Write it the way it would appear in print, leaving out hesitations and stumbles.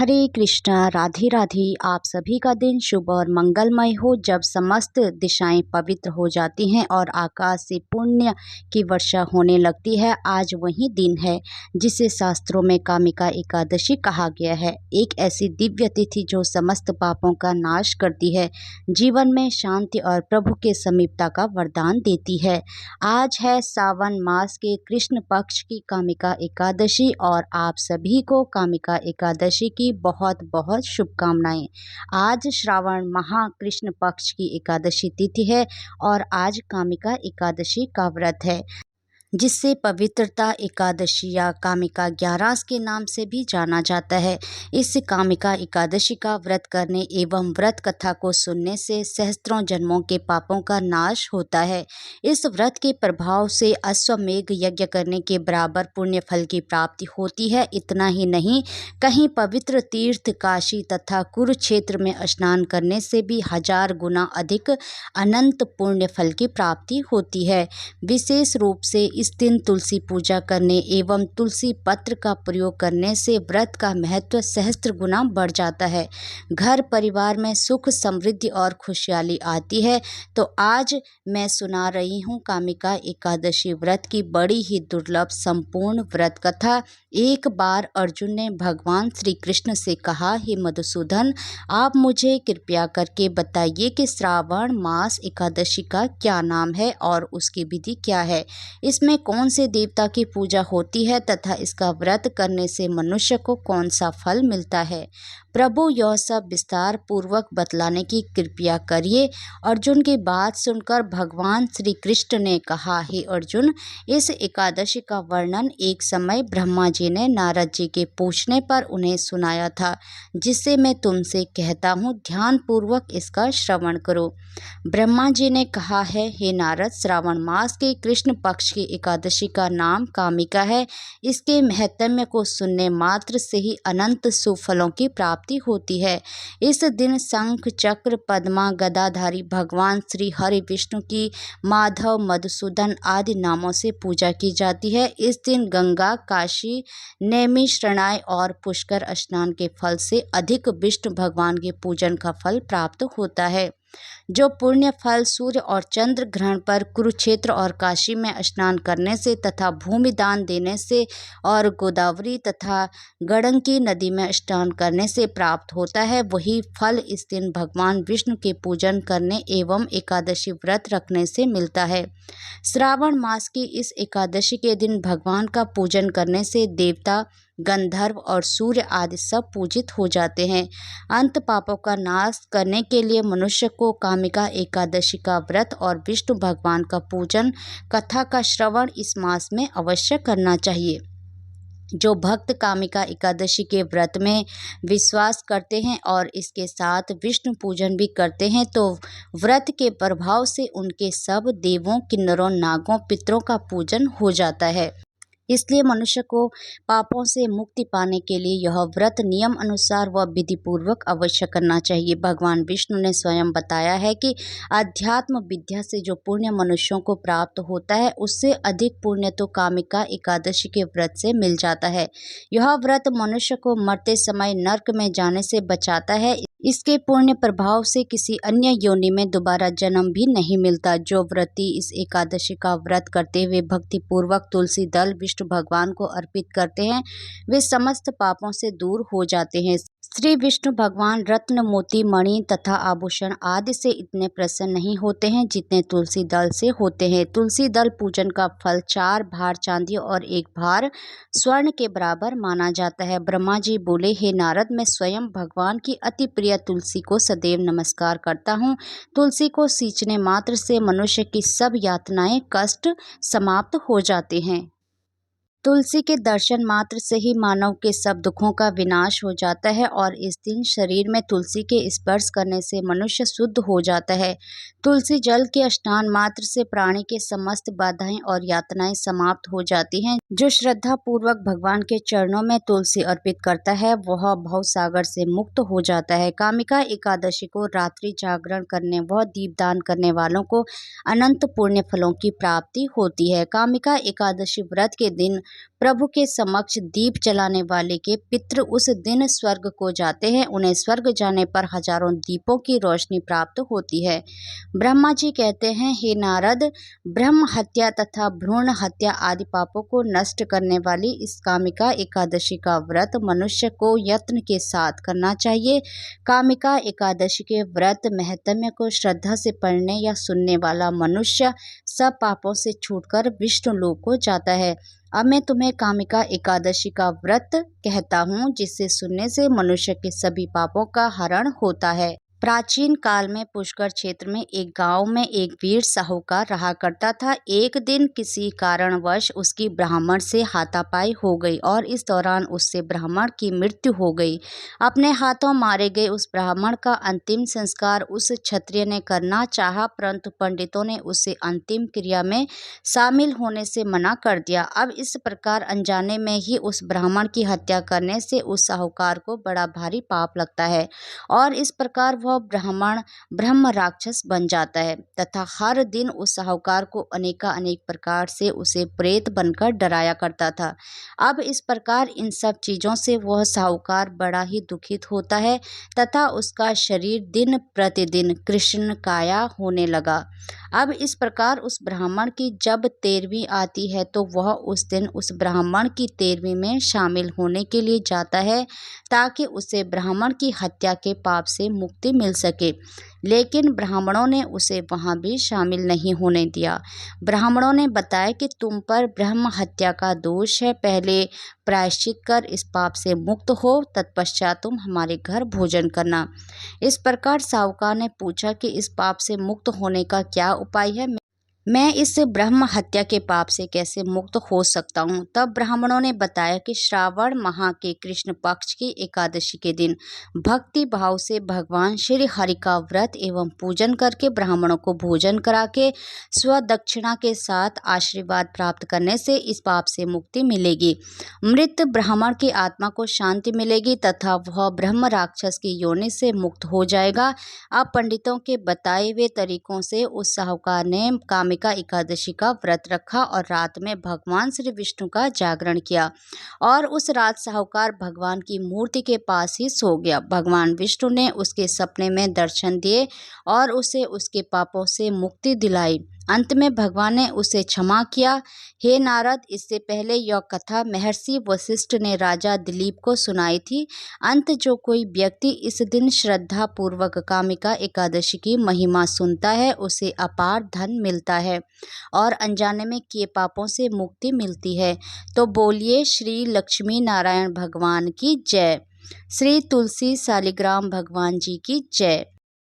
हरे कृष्णा, राधे राधे। आप सभी का दिन शुभ और मंगलमय हो। जब समस्त दिशाएं पवित्र हो जाती हैं और आकाश से पुण्य की वर्षा होने लगती है, आज वही दिन है जिसे शास्त्रों में कामिका एकादशी कहा गया है। एक ऐसी दिव्य तिथि जो समस्त पापों का नाश करती है, जीवन में शांति और प्रभु के समीपता का वरदान देती है। आज है सावन मास के कृष्ण पक्ष की कामिका एकादशी और आप सभी को कामिका एकादशी की बहुत बहुत शुभकामनाएं। आज श्रावण माह कृष्ण पक्ष की एकादशी तिथि है और आज कामिका एकादशी का व्रत है, जिससे पवित्रता एकादशी या कामिका 11 के नाम से भी जाना जाता है। इस कामिका एकादशी का व्रत करने एवं व्रत कथा को सुनने से सहस्त्रों जन्मों के पापों का नाश होता है। इस व्रत के प्रभाव से अश्वमेघ यज्ञ करने के बराबर पुण्य फल की प्राप्ति होती है। इतना ही नहीं, कहीं पवित्र तीर्थ काशी तथा कुरुक्षेत्र में स्नान करने से भी 1000 गुना अधिक अनंत पुण्य फल की प्राप्ति होती है। विशेष रूप से इस दिन तुलसी पूजा करने एवं तुलसी पत्र का प्रयोग करने से व्रत का महत्व सहस्त्र गुना बढ़ जाता है। घर परिवार में सुख समृद्धि और खुशहाली आती है। तो आज मैं सुना रही हूँ कामिका एकादशी व्रत की बड़ी ही दुर्लभ संपूर्ण व्रत कथा। एक बार अर्जुन ने भगवान श्री कृष्ण से कहा, हे मधुसूदन, आप मुझे कृपया करके बताइए कि श्रावण मास एकादशी का क्या नाम है और उसकी विधि क्या है, इसमें कौन से देवता की पूजा होती है तथा इसका व्रत करने से मनुष्य को कौन सा फल मिलता है। प्रभु यह सब विस्तार पूर्वक बतलाने की कृपया करिए। अर्जुन की बात सुनकर भगवान श्री कृष्ण ने कहा, हे अर्जुन, इस एकादशी का वर्णन एक समय ब्रह्मा जी ने नारद जी के पूछने पर उन्हें सुनाया था, जिससे मैं तुमसे कहता हूँ, ध्यान पूर्वक इसका श्रवण करो। ब्रह्मा जी ने कहा है, हे नारद, श्रावण मास के कृष्ण पक्ष की एकादशी का नाम कामिका है। इसके महत्म्य को सुनने मात्र से ही अनंत सुफलों की प्राप्ति होती है। इस दिन शंख चक्र पद्मा गदाधारी भगवान श्री हरि विष्णु की माधव मधुसूदन आदि नामों से पूजा की जाती है। इस दिन गंगा, काशी, नैमि शरणाई और पुष्कर स्नान के फल से अधिक विष्णु भगवान के पूजन का फल प्राप्त होता है। जो पुण्य फल सूर्य और चंद्र ग्रहण पर कुरुक्षेत्र और काशी में स्नान करने से तथा भूमि दान देने से और गोदावरी तथा गंडकी नदी में स्नान करने से प्राप्त होता है, वही फल इस दिन भगवान विष्णु के पूजन करने एवं एकादशी व्रत रखने से मिलता है। श्रावण मास की इस एकादशी के दिन भगवान का पूजन करने से देवता, गंधर्व और सूर्य आदि सब पूजित हो जाते हैं। अंत पापों का नाश करने के लिए मनुष्य को कामिका एकादशी का व्रत और विष्णु भगवान का पूजन कथा का श्रवण इस मास में अवश्य करना चाहिए। जो भक्त कामिका एकादशी के व्रत में विश्वास करते हैं और इसके साथ विष्णु पूजन भी करते हैं, तो व्रत के प्रभाव से उनके सब देवों, किन्नरों, नागों, पितरों का पूजन हो जाता है। इसलिए मनुष्य को पापों से मुक्ति पाने के लिए यह व्रत नियम अनुसार व विधि पूर्वक अवश्य करना चाहिए। भगवान विष्णु ने स्वयं बताया है कि अध्यात्म विद्या से जो पुण्य मनुष्यों को प्राप्त होता है, उससे अधिक पुण्य तो कामिका एकादशी के व्रत से मिल जाता है। यह व्रत मनुष्य को मरते समय नरक में जाने से बचाता है। इसके पुण्य प्रभाव से किसी अन्य योनि में दोबारा जन्म भी नहीं मिलता। जो व्रती इस एकादशी का व्रत करते हुए भक्ति पूर्वक तुलसी दल विष्णु भगवान को अर्पित करते हैं, वे समस्त पापों से दूर हो जाते हैं। श्री विष्णु भगवान रत्न, मोती, मणि तथा आभूषण आदि से इतने प्रसन्न नहीं होते हैं जितने तुलसी दल से होते हैं। तुलसी दल पूजन का फल 4 भार चांदी और 1 भार स्वर्ण के बराबर माना जाता है। ब्रह्मा जी बोले, हे नारद, मैं स्वयं भगवान की अति प्रिय तुलसी को सदैव नमस्कार करता हूँ। तुलसी को सींचने मात्र से मनुष्य की सब यातनाएं, कष्ट समाप्त हो जाते हैं। तुलसी के दर्शन मात्र से ही मानव के सब दुखों का विनाश हो जाता है और इस दिन शरीर में तुलसी के स्पर्श करने से मनुष्य शुद्ध हो जाता है। तुलसी जल के स्नान मात्र से प्राणी के समस्त बाधाएं और यातनाएं समाप्त हो जाती हैं। जो श्रद्धा पूर्वक भगवान के चरणों में तुलसी अर्पित करता है, वह भवसागर से मुक्त हो जाता है। कामिका एकादशी को रात्रि जागरण करने व दीपदान करने वालों को अनंत पुण्य फलों की प्राप्ति होती है। कामिका एकादशी व्रत के दिन प्रभु के समक्ष दीप जलाने वाले के पितृ उस दिन स्वर्ग को जाते हैं। उन्हें स्वर्ग जाने पर हजारों दीपों की रोशनी प्राप्त होती है। ब्रह्मा जी कहते हैं, हे नारद, ब्रह्म हत्या तथा भ्रूण हत्या आदि पापों को नष्ट करने वाली इस कामिका एकादशी का व्रत मनुष्य को यत्न के साथ करना चाहिए। कामिका एकादशी के व्रत महत्म्य को श्रद्धा से पढ़ने या सुनने वाला मनुष्य सब पापों से छूटकर विष्णु लोक को जाता है। अब मैं तुम्हें कामिका एकादशी का व्रत कहता हूँ, जिससे सुनने से मनुष्य के सभी पापों का हरण होता है। प्राचीन काल में पुष्कर क्षेत्र में एक गांव में एक वीर साहूकार रहा करता था। एक दिन किसी कारणवश उसकी ब्राह्मण से हाथापाई हो गई और इस दौरान उससे ब्राह्मण की मृत्यु हो गई। अपने हाथों मारे गए उस ब्राह्मण का अंतिम संस्कार उस क्षत्रिय ने करना चाहा, परंतु पंडितों ने उसे अंतिम क्रिया में शामिल होने से मना कर दिया। अब इस प्रकार अनजाने में ही उस ब्राह्मण की हत्या करने से उस साहूकार को बड़ा भारी पाप लगता है और इस प्रकार वह ब्राह्मण ब्रह्म राक्षस बन जाता है तथा हर दिन उस साहूकार को अनेक प्रकार से उसे प्रेत बनकर डराया करता था। अब इस प्रकार इन सब चीज़ों से वह साहूकार बड़ा ही दुखित होता है तथा उसका शरीर दिन प्रतिदिन कृष्ण काया होने लगा। अब इस प्रकार उस ब्राह्मण की जब 13वीं आती है तो वह उस दिन उस ब्राह्मण की 13वीं में शामिल होने के लिए जाता है ताकि उसे ब्राह्मण की हत्या के पाप से मुक्ति मिल सके, लेकिन ब्राह्मणों ने उसे वहां भी शामिल नहीं होने दिया। ब्राह्मणों ने बताया कि तुम पर ब्रह्म हत्या का दोष है, पहले प्रायश्चित कर इस पाप से मुक्त हो, तत्पश्चात तुम हमारे घर भोजन करना। इस प्रकार साहूकार ने पूछा कि इस पाप से मुक्त होने का क्या उपाय है, मैं इस ब्रह्म हत्या के पाप से कैसे मुक्त हो सकता हूँ। तब ब्राह्मणों ने बताया कि श्रावण माह के कृष्ण पक्ष की एकादशी के दिन भक्ति भाव से भगवान श्री हरि का व्रत एवं पूजन करके ब्राह्मणों को भोजन करा के स्वदक्षिणा के साथ आशीर्वाद प्राप्त करने से इस पाप से मुक्ति मिलेगी। मृत ब्राह्मण की आत्मा को शांति मिलेगी तथा वह ब्रह्म राक्षस की योनि से मुक्त हो जाएगा। अब पंडितों के बताए हुए तरीकों से उस साहूकार ने कामिका एकादशी का व्रत रखा और रात में भगवान श्री विष्णु का जागरण किया और उस रात साहूकार भगवान की मूर्ति के पास ही सो गया। भगवान विष्णु ने उसके सपने में दर्शन दिए और उसे उसके पापों से मुक्ति दिलाई। अंत में भगवान ने उसे क्षमा किया। हे नारद, इससे पहले यह कथा महर्षि वशिष्ठ ने राजा दिलीप को सुनाई थी। अंत जो कोई व्यक्ति इस दिन श्रद्धा पूर्वक कामिका एकादशी की महिमा सुनता है उसे अपार धन मिलता है और अनजाने में किए पापों से मुक्ति मिलती है। तो बोलिए श्री लक्ष्मी नारायण भगवान की जय, श्री तुलसी शालिग्राम भगवान जी की जय।